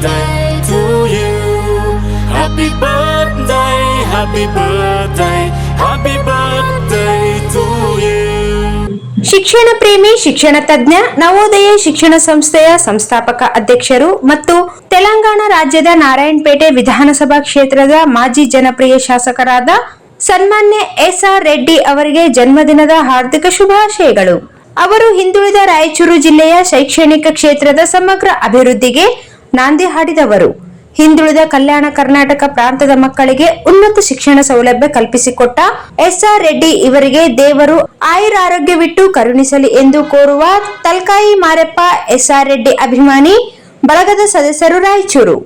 birthday to you. Happy birthday, happy birthday, happy birthday to you. ಶಿಕ್ಷಣ ಪ್ರೇಮಿ, ಶಿಕ್ಷಣ ತಜ್ಞ, ನವೋದಯ ಶಿಕ್ಷಣ ಸಂಸ್ಥೆಯ ಸಂಸ್ಥಾಪಕ ಅಧ್ಯಕ್ಷರು ಮತ್ತು ತೆಲಂಗಾಣ ರಾಜ್ಯದ ನಾರಾಯಣಪೇಟೆ ವಿಧಾನಸಭಾ ಕ್ಷೇತ್ರದ ಮಾಜಿ ಜನಪ್ರಿಯ ಶಾಸಕರಾದ ಸನ್ಮಾನ್ಯ ಎಸ್.ಆರ್. ರೆಡ್ಡಿ ಅವರಿಗೆ ಜನ್ಮದಿನದ ಹಾರ್ದಿಕ ಶುಭಾಶಯಗಳು. ಅವರು ಹಿಂದುಳಿದ ರಾಯಚೂರು ಜಿಲ್ಲೆಯ ಶೈಕ್ಷಣಿಕ ಕ್ಷೇತ್ರದ ಸಮಗ್ರ ಅಭಿವೃದ್ಧಿಗೆ ನಾಂದಿ ಹಾಡಿದವರು. ಹಿಂದುಳಿದ ಕಲ್ಯಾಣ ಕರ್ನಾಟಕ ಪ್ರಾಂತದ ಮಕ್ಕಳಿಗೆ ಉನ್ನತ ಶಿಕ್ಷಣ ಸೌಲಭ್ಯ ಕಲ್ಪಿಸಿಕೊಟ್ಟ ಎಸ್.ಆರ್. ರೆಡ್ಡಿ ಇವರಿಗೆ ದೇವರು ಆಯುರಾರೋಗ್ಯವಿಟ್ಟು ಕರುಣಿಸಲಿ ಎಂದು ಕೋರುವ ತಲ್ಕಾಯಿ ಮಾರೆಪ್ಪ ಎಸ್.ಆರ್. ರೆಡ್ಡಿ ಅಭಿಮಾನಿ ಬಳಗದ ಸದಸ್ಯರು, ರಾಯಚೂರು.